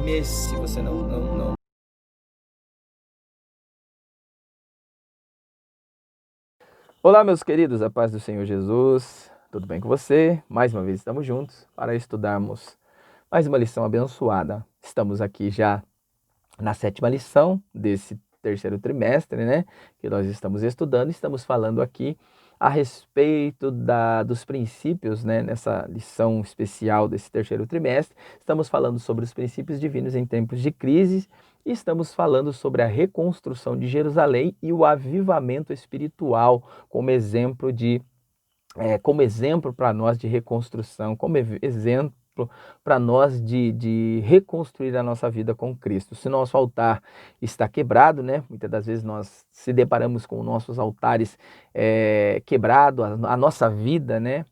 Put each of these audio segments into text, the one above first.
firme se você não. Olá, meus queridos, a paz do Senhor Jesus, tudo bem com você? Mais uma vez estamos juntos para estudarmos mais uma lição abençoada. Estamos aqui já na 7ª lição desse terceiro trimestre, né? Que nós estamos estudando, estamos falando aqui a respeito dos princípios, né? Nessa lição especial desse terceiro trimestre, estamos falando sobre os princípios divinos em tempos de crise e estamos falando sobre a reconstrução de Jerusalém e o avivamento espiritual como exemplo para nós de reconstrução, como exemplo para nós de reconstruir a nossa vida com Cristo. Se nosso altar está quebrado, né? Muitas das vezes nós se deparamos com nossos altares quebrados, a nossa vida, né?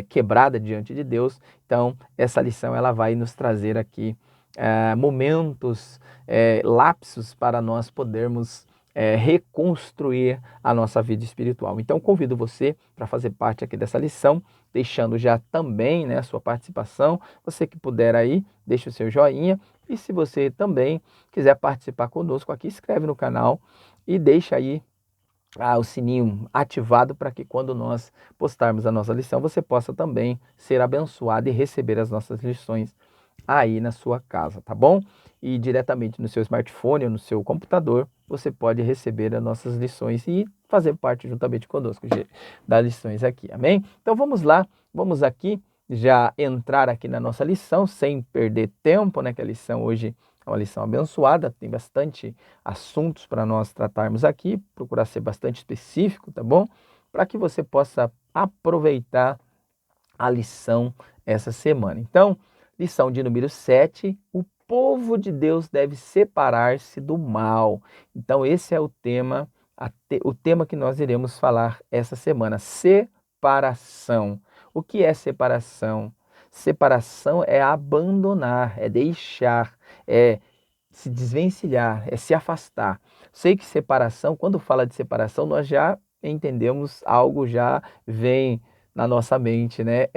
Quebrada diante de Deus. Então, essa lição ela vai nos trazer aqui momentos, lapsos para nós podermos reconstruir a nossa vida espiritual. Então, convido você para fazer parte aqui dessa lição, deixando já também, né, a sua participação. Você que puder aí, deixe o seu joinha. E se você também quiser participar conosco aqui, inscreve no canal e deixa aí o sininho ativado para que quando nós postarmos a nossa lição, você possa também ser abençoado e receber as nossas lições aí na sua casa, tá bom? E diretamente no seu smartphone ou no seu computador, você pode receber as nossas lições e fazer parte juntamente conosco das lições aqui, amém? Então vamos lá, vamos aqui já entrar aqui na nossa lição sem perder tempo, né? Que a lição hoje é uma lição abençoada, tem bastante assuntos para nós tratarmos aqui, procurar ser bastante específico, tá bom? Para que você possa aproveitar a lição essa semana. Então, lição de número 7, o povo de Deus deve separar-se do mal. Então, esse é o tema que nós iremos falar essa semana, separação. O que é separação? Separação é abandonar, é deixar, é se desvencilhar, é se afastar. Sei que separação, quando fala de separação, nós já entendemos algo, já vem na nossa mente, né?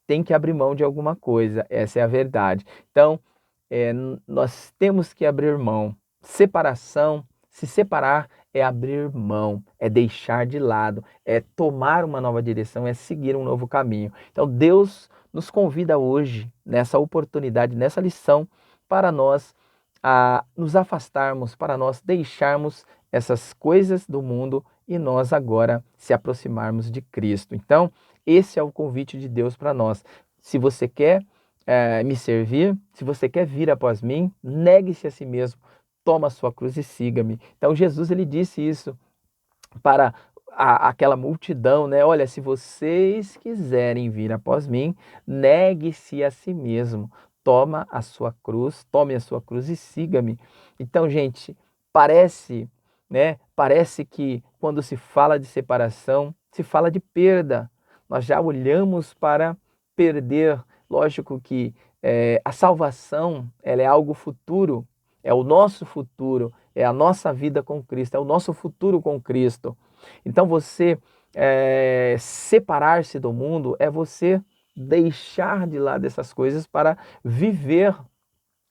Tem que abrir mão de alguma coisa, essa é a verdade. Então, nós temos que abrir mão. Separação, se separar é abrir mão, é deixar de lado, é tomar uma nova direção, é seguir um novo caminho. Então, Deus nos convida hoje, nessa oportunidade, nessa lição, para nós nos afastarmos, para nós deixarmos essas coisas do mundo e nós agora se aproximarmos de Cristo. Então, esse é o convite de Deus para nós. Se você quer me servir, se você quer vir após mim, negue-se a si mesmo, toma a sua cruz e siga-me. Então, Jesus ele disse isso para aquela multidão, né? Olha, se vocês quiserem vir após mim, negue-se a si mesmo, toma a sua cruz, tome a sua cruz e siga-me. Então, gente, parece, né? Parece que quando se fala de separação, se fala de perda. Nós já olhamos para perder. Lógico que a salvação, ela é algo futuro, é o nosso futuro, é a nossa vida com Cristo, é o nosso futuro com Cristo. Então você separar-se do mundo é você deixar de lado essas coisas para viver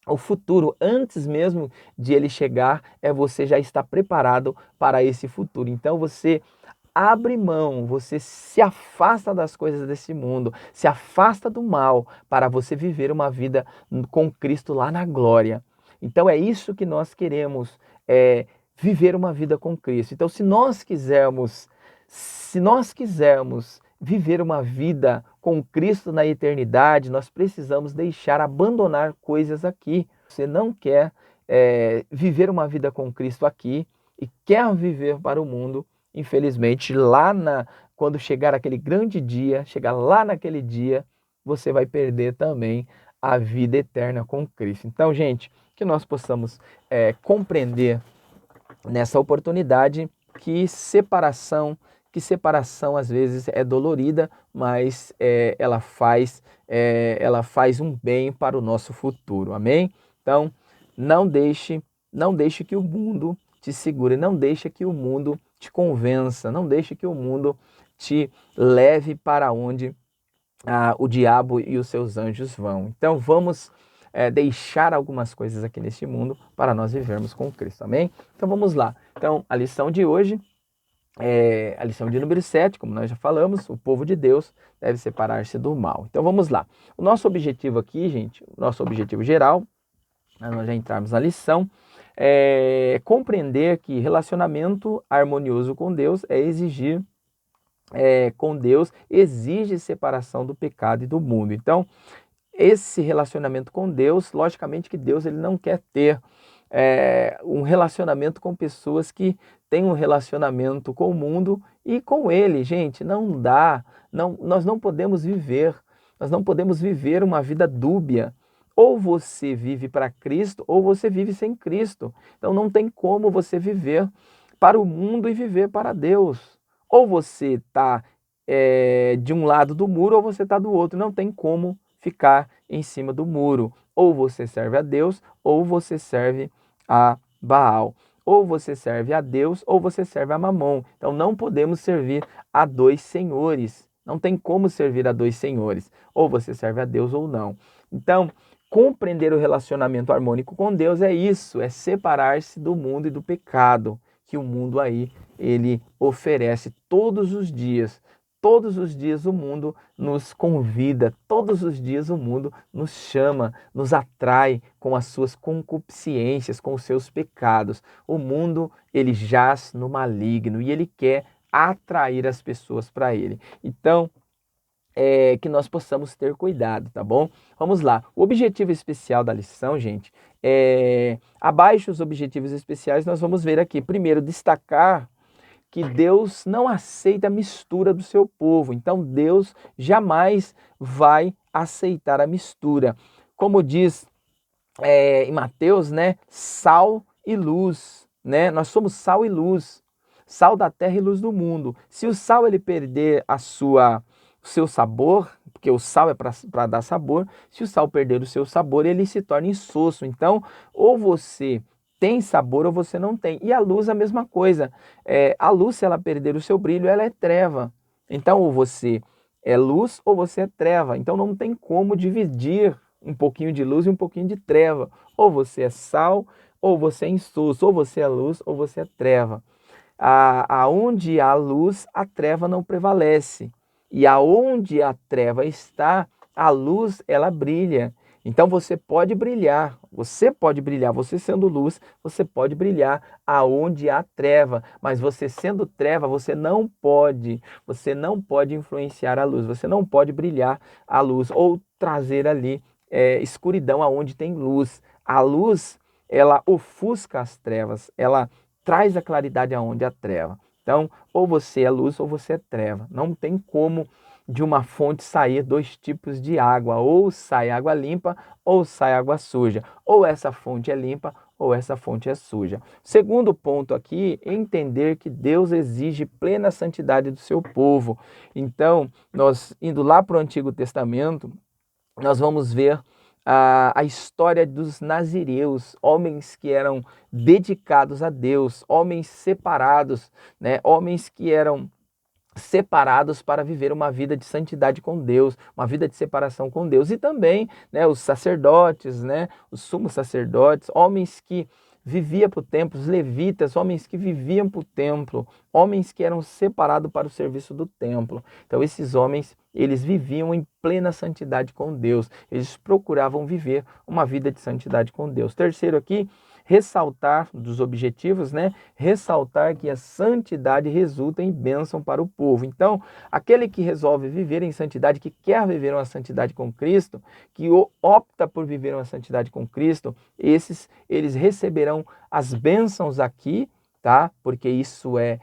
o futuro. Antes mesmo de ele chegar, você já está preparado para esse futuro. Então você abre mão, você se afasta das coisas desse mundo, se afasta do mal para você viver uma vida com Cristo lá na glória. Então é isso que nós queremos, viver uma vida com Cristo. Então se nós quisermos viver uma vida com Cristo na eternidade, nós precisamos abandonar coisas aqui. Você não quer viver uma vida com Cristo aqui e quer viver para o mundo, infelizmente, quando chegar aquele grande dia, chegar lá naquele dia, você vai perder também a vida eterna com Cristo. Então, gente, que nós possamos compreender nessa oportunidade que separação às vezes é dolorida, mas ela faz um bem para o nosso futuro. Amém? Então, não deixe que o mundo te segure, não deixe que o mundo te convença, não deixe que o mundo te leve para onde o diabo e os seus anjos vão. Então vamos deixar algumas coisas aqui neste mundo para nós vivermos com Cristo, amém? Então vamos lá. Então a lição de hoje a lição de número 7, como nós já falamos, o povo de Deus deve separar-se do mal. Então vamos lá. O nosso objetivo aqui, gente, o nosso objetivo geral, nós já entrarmos na lição, é compreender que relacionamento harmonioso com Deus com Deus exige separação do pecado e do mundo. Então, esse relacionamento com Deus, logicamente que Deus ele não quer ter um relacionamento com pessoas que têm um relacionamento com o mundo e com ele, gente, não dá, nós não podemos viver uma vida dúbia. Ou você vive para Cristo, ou você vive sem Cristo. Então não tem como você viver para o mundo e viver para Deus. Ou você está de um lado do muro, ou você está do outro. Não tem como ficar em cima do muro. Ou você serve a Deus, ou você serve a Baal. Ou você serve a Deus, ou você serve a Mamon. Então não podemos servir a dois senhores. Não tem como servir a dois senhores. Ou você serve a Deus ou não. Então, compreender o relacionamento harmônico com Deus é isso, é separar-se do mundo e do pecado que o mundo aí ele oferece todos os dias. Todos os dias o mundo nos convida, todos os dias o mundo nos chama, nos atrai com as suas concupiscências, com os seus pecados. O mundo, ele jaz no maligno e ele quer atrair as pessoas para ele. Então, que nós possamos ter cuidado, tá bom? Vamos lá. O objetivo especial da lição, gente, abaixo os objetivos especiais, nós vamos ver aqui. Primeiro, destacar que Deus não aceita a mistura do seu povo. Então, Deus jamais vai aceitar a mistura. Como diz em Mateus, né? Sal e luz, né? Nós somos sal e luz. Sal da terra e luz do mundo. Se o sal ele perder o seu sabor, porque o sal é para dar sabor, se o sal perder o seu sabor, ele se torna insosso. Então, ou você tem sabor ou você não tem. E a luz é a mesma coisa. A luz, se ela perder o seu brilho, ela é treva. Então, ou você é luz ou você é treva. Então, não tem como dividir um pouquinho de luz e um pouquinho de treva. Ou você é sal ou você é insosso. Ou você é luz ou você é treva. Aonde há luz, a treva não prevalece. E aonde a treva está, a luz, ela brilha. Então você pode brilhar, você sendo luz, você pode brilhar aonde há treva, mas você sendo treva, você não pode influenciar a luz, você não pode brilhar a luz ou trazer ali escuridão aonde tem luz. A luz, ela ofusca as trevas, ela traz a claridade aonde há treva. Então, ou você é luz ou você é treva. Não tem como de uma fonte sair dois tipos de água, ou sai água limpa ou sai água suja. Ou essa fonte é limpa ou essa fonte é suja. Segundo ponto aqui, entender que Deus exige plena santidade do seu povo. Então, nós indo lá para o Antigo Testamento, nós vamos ver a história dos nazireus, homens que eram dedicados a Deus, homens separados, né? Homens que eram separados para viver uma vida de santidade com Deus, uma vida de separação com Deus. E também, né, os sacerdotes, né, os sumos sacerdotes, homens que viviam para o templo, os levitas, homens que viviam para o templo, homens que eram separados para o serviço do templo. Então esses homens, eles viviam em plena santidade com Deus, eles procuravam viver uma vida de santidade com Deus. Terceiro aqui, ressaltar dos objetivos, né? Ressaltar que a santidade resulta em bênção para o povo. Então, aquele que resolve viver em santidade, que quer viver uma santidade com Cristo, que opta por viver uma santidade com Cristo, eles receberão as bênçãos aqui, tá? Porque isso é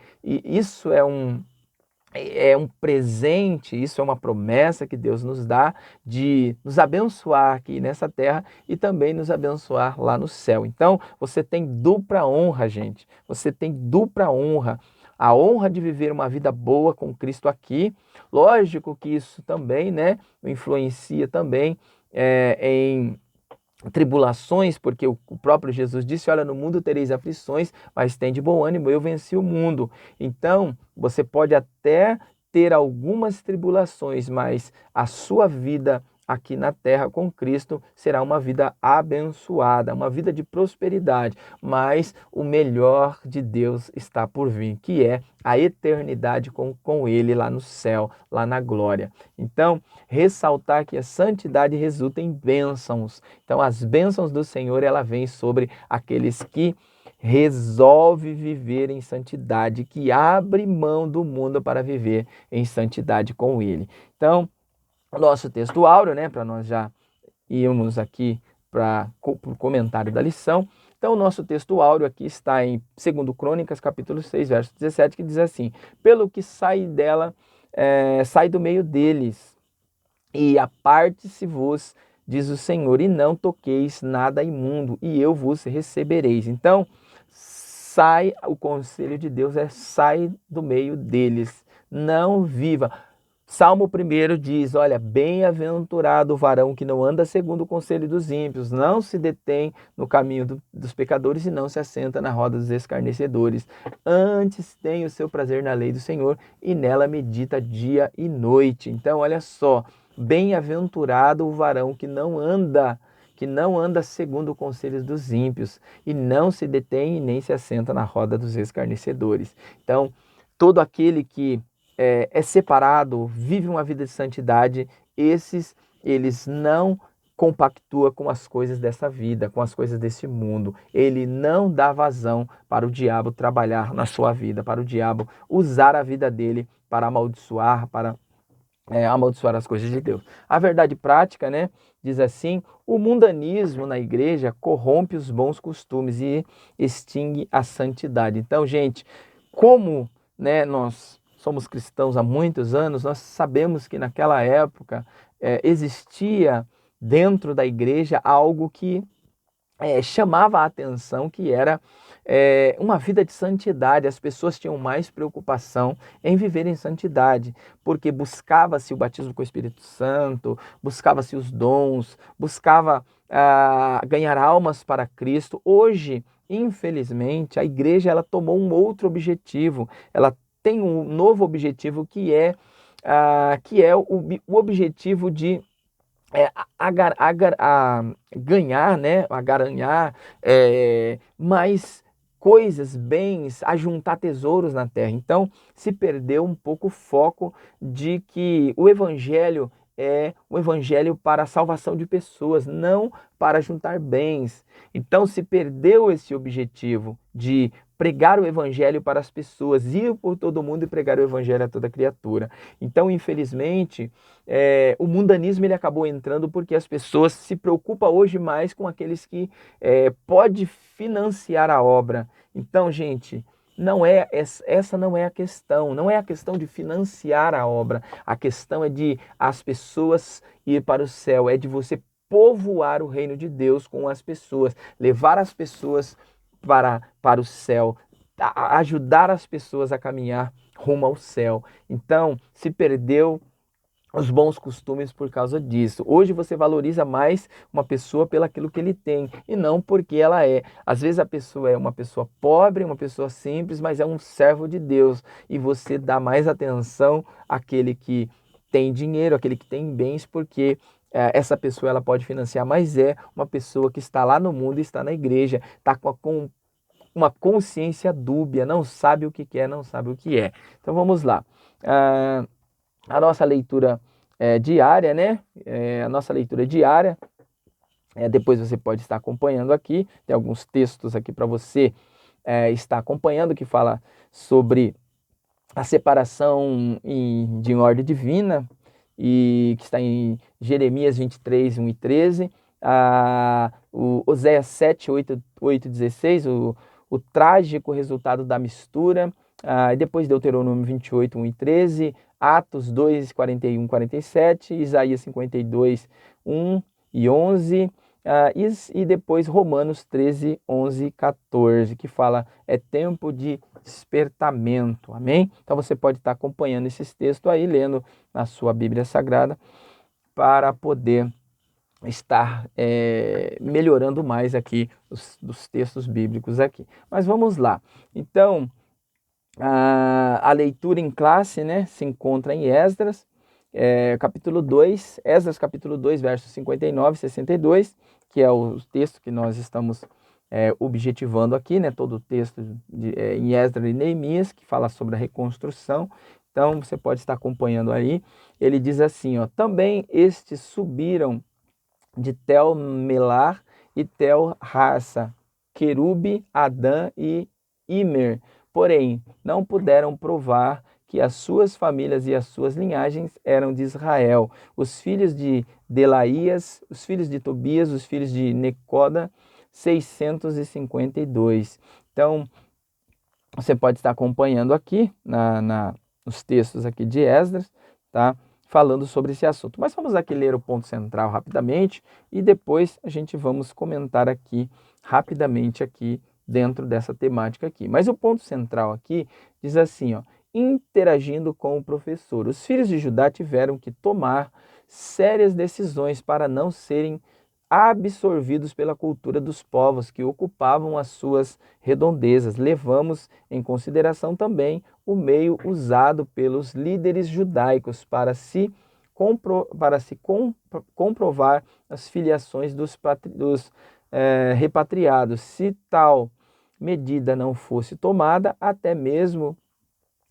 um presente, isso é uma promessa que Deus nos dá de nos abençoar aqui nessa terra e também nos abençoar lá no céu. Então, você tem dupla honra, gente. Você tem dupla honra. A honra de viver uma vida boa com Cristo aqui. Lógico que isso também, né, influencia também em tribulações, porque o próprio Jesus disse, olha, no mundo tereis aflições, mas tem de bom ânimo, eu venci o mundo. Então, você pode até ter algumas tribulações, mas a sua vida aqui na terra com Cristo será uma vida abençoada, uma vida de prosperidade, mas o melhor de Deus está por vir, que é a eternidade com Ele lá no céu, lá na glória. Então, ressaltar que a santidade resulta em bênçãos. Então, as bênçãos do Senhor, ela vem sobre aqueles que resolve viver em santidade, que abre mão do mundo para viver em santidade com Ele. Então, o nosso texto áureo, né, para nós já irmos aqui para o comentário da lição. Então, o nosso texto áureo aqui está em 2 Crônicas, capítulo 6, verso 17, que diz assim: pelo que sai dela, sai do meio deles, e aparte-se-vos, diz o Senhor, e não toqueis nada imundo, e eu vos recebereis. Então, sai, o conselho de Deus sai do meio deles, não viva. Salmo 1 diz, olha, bem-aventurado o varão que não anda segundo o conselho dos ímpios, não se detém no caminho dos pecadores e não se assenta na roda dos escarnecedores. Antes tem o seu prazer na lei do Senhor e nela medita dia e noite. Então, olha só, bem-aventurado o varão que não anda segundo o conselho dos ímpios e não se detém e nem se assenta na roda dos escarnecedores. Então, todo aquele que é separado, vive uma vida de santidade, eles não compactua com as coisas dessa vida, com as coisas desse mundo. Ele não dá vazão para o diabo trabalhar na sua vida, para o diabo usar a vida dele para amaldiçoar, para amaldiçoar as coisas de Deus. A verdade prática, né, diz assim: o mundanismo na igreja corrompe os bons costumes e extingue a santidade. Então, gente, como, né, nós somos cristãos há muitos anos, nós sabemos que naquela época existia dentro da igreja algo que chamava a atenção, que era uma vida de santidade. As pessoas tinham mais preocupação em viver em santidade, porque buscava-se o batismo com o Espírito Santo, buscava-se os dons, buscava ganhar almas para Cristo. Hoje, infelizmente, a igreja ela tomou um outro objetivo, ela tem um novo objetivo que é o objetivo de ganhar, né, a garanhar mais coisas, bens, a juntar tesouros na terra. Então, se perdeu um pouco o foco de que o evangelho é um evangelho para a salvação de pessoas, não para juntar bens. Então, se perdeu esse objetivo de pregar o evangelho para as pessoas, ir por todo mundo e pregar o evangelho a toda criatura. Então, infelizmente, o mundanismo ele acabou entrando porque as pessoas se preocupam hoje mais com aqueles que pode financiar a obra. Então, gente, essa não é a questão, não é a questão de financiar a obra, a questão é de as pessoas ir para o céu, é de você povoar o reino de Deus com as pessoas, levar as pessoas para o céu, ajudar as pessoas a caminhar rumo ao céu. Então, se perdeu os bons costumes por causa disso. Hoje você valoriza mais uma pessoa pelo aquilo que ele tem e não porque ela é. Às vezes a pessoa é uma pessoa pobre, uma pessoa simples, mas é um servo de Deus e você dá mais atenção àquele que tem dinheiro, àquele que tem bens, porque essa pessoa ela pode financiar, mas é uma pessoa que está lá no mundo, está na igreja, está com uma consciência dúbia, não sabe o que quer, não sabe o que é. Então vamos lá. A nossa leitura diária, né? A nossa leitura diária. Depois você pode estar acompanhando aqui. Tem alguns textos aqui para você estar acompanhando que fala sobre a separação de ordem divina e que está em Jeremias 23, 1 e 13. O Oséias 7, 8 16, o trágico resultado da mistura. E depois Deuteronômio 28, 1 e 13, Atos 2, 41, 47, Isaías 52, 1 e 11, e depois Romanos 13, 11 e 14, que fala é tempo de despertamento, amém? Então você pode estar acompanhando esses textos aí, lendo na sua Bíblia Sagrada, para poder estar melhorando mais aqui dos textos bíblicos aqui. Mas vamos lá. Então, a leitura em classe, né, se encontra em Esdras, capítulo 2, Esdras capítulo 2, versos 59 e 62, que é o texto que nós estamos objetivando aqui, né? Todo o texto em Esdras e Neemias, que fala sobre a reconstrução. Então, você pode estar acompanhando aí. Ele diz assim, ó, também estes subiram de Tel-Melar e Tel-Harsa, Querube, Adã e Imer. Porém, não puderam provar que as suas famílias e as suas linhagens eram de Israel. Os filhos de Delaías, os filhos de Tobias, os filhos de Necoda, 652. Então, você pode estar acompanhando aqui nos textos aqui de Esdras, tá? Falando sobre esse assunto. Mas vamos aqui ler o ponto central rapidamente e depois a gente vamos comentar aqui rapidamente aqui dentro dessa temática aqui. Mas o ponto central aqui diz assim, ó, interagindo com o professor. Os filhos de Judá tiveram que tomar sérias decisões para não serem absorvidos pela cultura dos povos que ocupavam as suas redondezas. Levamos em consideração também o meio usado pelos líderes judaicos para se comprovar as filiações dos repatriados. Se tal medida não fosse tomada, até mesmo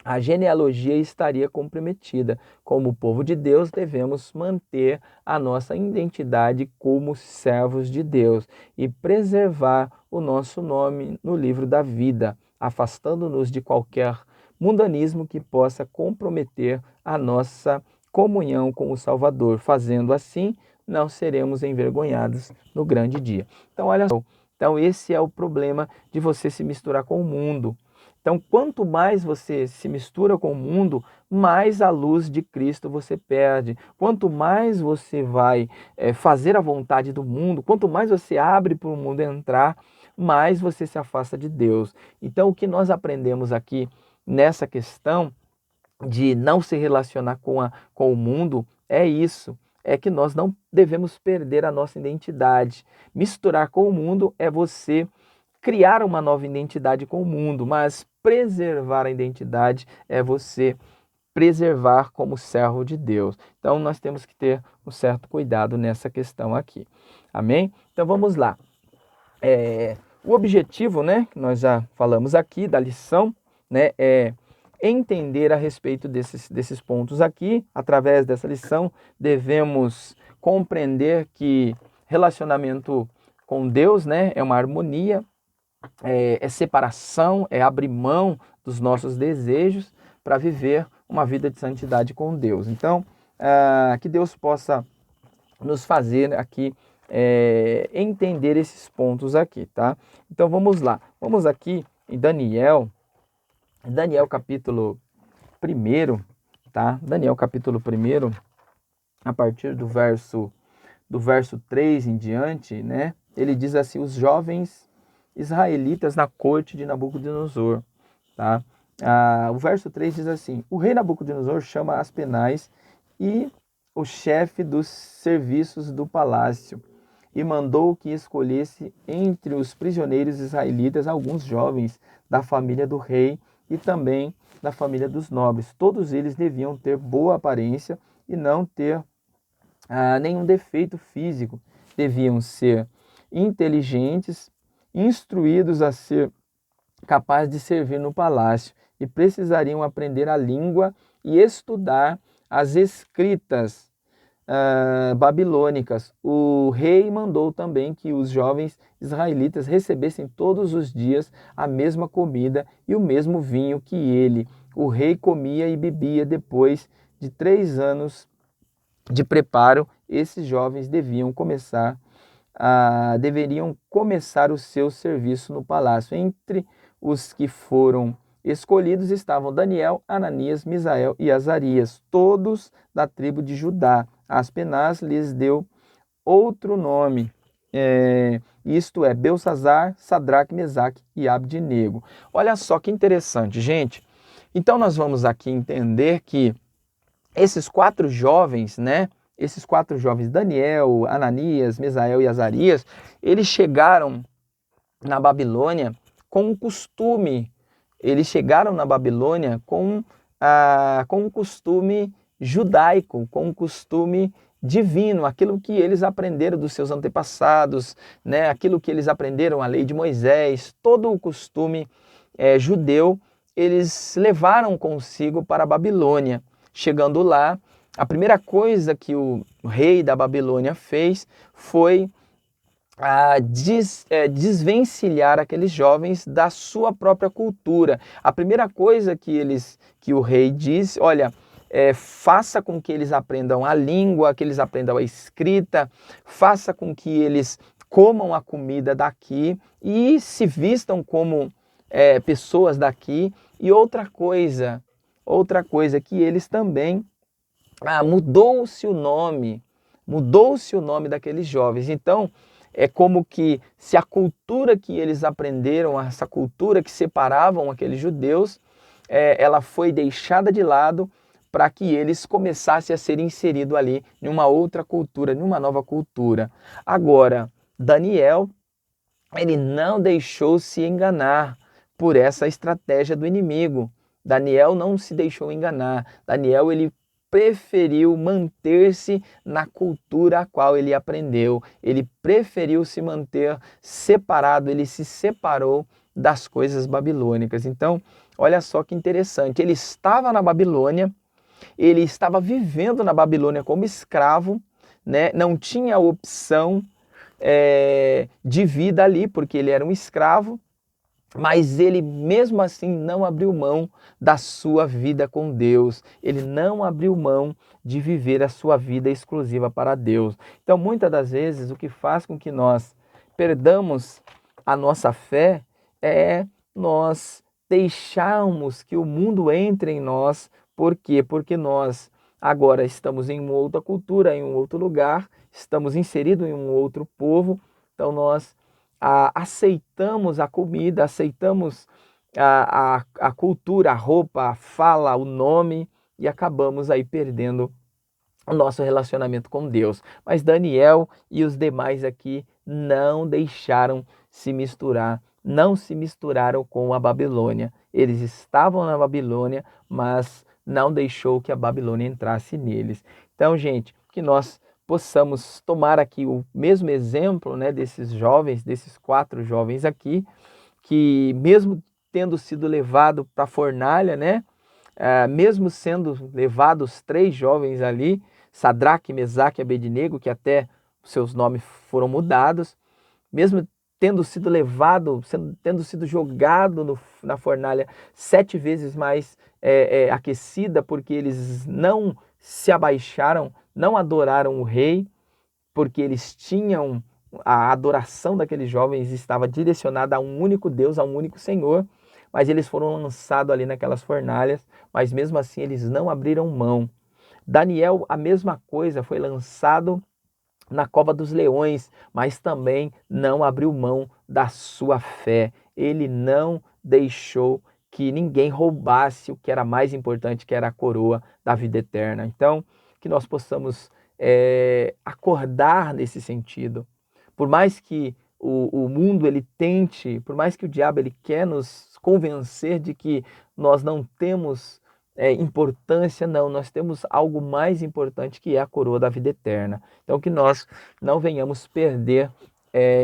a genealogia estaria comprometida. Como povo de Deus, devemos manter a nossa identidade como servos de Deus e preservar o nosso nome no livro da vida, afastando-nos de qualquer mundanismo que possa comprometer a nossa comunhão com o Salvador. Fazendo assim, não seremos envergonhados no grande dia. Então, olha só. Então, esse é o problema de você se misturar com o mundo. Então, quanto mais você se mistura com o mundo, mais a luz de Cristo você perde. Quanto mais você vai fazer a vontade do mundo, quanto mais você abre para o mundo entrar, mais você se afasta de Deus. Então, o que nós aprendemos aqui nessa questão de não se relacionar com o mundo é isso. É que nós não devemos perder a nossa identidade. Misturar com o mundo é você criar uma nova identidade com o mundo, mas preservar a identidade é você preservar como servo de Deus. Então nós temos que ter um certo cuidado nessa questão aqui. Amém? Então vamos lá. O objetivo, né, que nós já falamos aqui da lição, né, é entender a respeito desses pontos aqui. Através dessa lição, devemos compreender que relacionamento com Deus, né, é uma harmonia, é separação, é abrir mão dos nossos desejos para viver uma vida de santidade com Deus. Então, que Deus possa nos fazer aqui entender esses pontos aqui, tá? Então, vamos lá. Vamos aqui em Daniel capítulo 1, tá? Daniel capítulo 1, a partir do verso 3 em diante, né? Ele diz assim: os jovens israelitas na corte de Nabucodonosor, tá? O verso 3 diz assim: o rei Nabucodonosor chama Aspenaz e o chefe dos serviços do palácio e mandou que escolhesse entre os prisioneiros israelitas alguns jovens da família do rei e também da família dos nobres. Todos eles deviam ter boa aparência e não ter nenhum defeito físico. Deviam ser inteligentes, instruídos a ser capazes de servir no palácio e precisariam aprender a língua e estudar as escritas babilônicas. O rei mandou também que os jovens israelitas recebessem todos os dias a mesma comida e o mesmo vinho que ele. O rei comia e bebia. Depois de 3 anos de preparo, esses jovens deveriam começar o seu serviço no palácio. Entre os que foram escolhidos estavam Daniel, Ananias, Misael e Azarias, todos da tribo de Judá. Aspenaz lhes deu outro nome, isto é, Belsazar, Sadraque, Mesaque e Abdinego. Olha só que interessante, gente. Então nós vamos aqui entender que esses 4 jovens, né? Esses 4 jovens, Daniel, Ananias, Misael e Azarias, eles chegaram na Babilônia com um costume. Eles chegaram na Babilônia com um costume judaico, com um costume divino, aquilo que eles aprenderam dos seus antepassados, né? Aquilo que eles aprenderam, a lei de Moisés, todo o costume judeu, eles levaram consigo para a Babilônia. Chegando lá, a primeira coisa que o rei da Babilônia fez foi desvencilhar aqueles jovens da sua própria cultura. A primeira coisa que o rei disse, olha, faça com que eles aprendam a língua, que eles aprendam a escrita, faça com que eles comam a comida daqui e se vistam como pessoas daqui. E outra coisa que eles também mudou-se o nome daqueles jovens. Então, é como que se a cultura que eles aprenderam, essa cultura que separavam aqueles judeus, ela foi deixada de lado para que eles começassem a ser inseridos ali em uma outra cultura, em uma nova cultura. Agora, Daniel, ele não deixou se enganar por essa estratégia do inimigo. Daniel não se deixou enganar. Daniel, ele preferiu manter-se na cultura a qual ele aprendeu. Ele preferiu se manter separado, ele se separou das coisas babilônicas. Então, olha só que interessante. Ele estava na Babilônia, ele estava vivendo na Babilônia como escravo, né? Não tinha opção de vida ali, porque ele era um escravo, mas ele mesmo assim não abriu mão da sua vida com Deus. Ele não abriu mão de viver a sua vida exclusiva para Deus. Então, muitas das vezes, o que faz com que nós perdamos a nossa fé é nós deixarmos que o mundo entre em nós. Por quê? Porque nós agora estamos em uma outra cultura, em um outro lugar, estamos inseridos em um outro povo, então nós aceitamos a comida, aceitamos a cultura, a roupa, a fala, o nome e acabamos aí perdendo o nosso relacionamento com Deus. Mas Daniel e os demais aqui não deixaram se misturar, não se misturaram com a Babilônia. Eles estavam na Babilônia, mas não deixou que a Babilônia entrasse neles. Então, gente, que nós possamos tomar aqui o mesmo exemplo, né, desses jovens, desses 4 jovens aqui, que mesmo tendo sido levado para a fornalha, né, mesmo sendo levados 3 jovens ali, Sadraque, Mesaque e Abednego, que até seus nomes foram mudados, mesmo tendo sido levado, tendo sido jogado na fornalha 7 vezes mais aquecida, porque eles não se abaixaram, não adoraram o rei, porque eles tinham a adoração daqueles jovens estava direcionada a um único Deus, a um único Senhor, mas eles foram lançados ali naquelas fornalhas, mas mesmo assim eles não abriram mão. Daniel, a mesma coisa, foi lançado na cova dos leões, mas também não abriu mão da sua fé. Ele não deixou que ninguém roubasse o que era mais importante, que era a coroa da vida eterna. Então, que nós possamos acordar nesse sentido. Por mais que o mundo ele tente, por mais que o diabo ele quer nos convencer de que nós não temos importância, não, nós temos algo mais importante que é a coroa da vida eterna. Então que nós não venhamos perder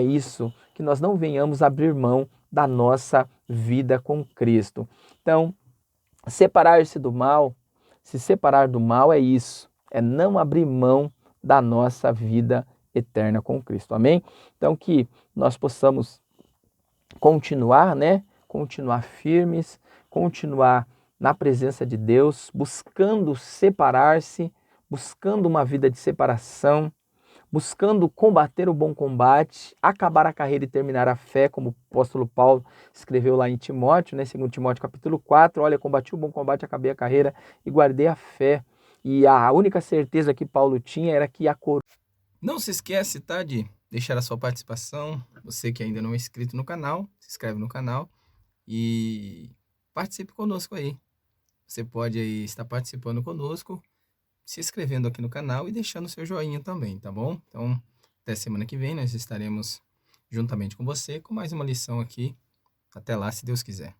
isso, que nós não venhamos abrir mão da nossa vida com Cristo. Então, separar-se do mal, se separar do mal é isso, é não abrir mão da nossa vida eterna com Cristo. Amém? Então que nós possamos continuar, né? Continuar firmes, continuar na presença de Deus, buscando separar-se, buscando uma vida de separação, buscando combater o bom combate, acabar a carreira e terminar a fé, como o apóstolo Paulo escreveu lá em Timóteo, né? 2 Timóteo capítulo 4, olha, combati o bom combate, acabei a carreira e guardei a fé. E a única certeza que Paulo tinha era que a coroa... Não se esquece, tá, de deixar a sua participação. Você que ainda não é inscrito no canal, se inscreve no canal e participe conosco aí. Você pode aí estar participando conosco, se inscrevendo aqui no canal e deixando seu joinha também, tá bom? Então, até semana que vem nós estaremos juntamente com você com mais uma lição aqui. Até lá, se Deus quiser.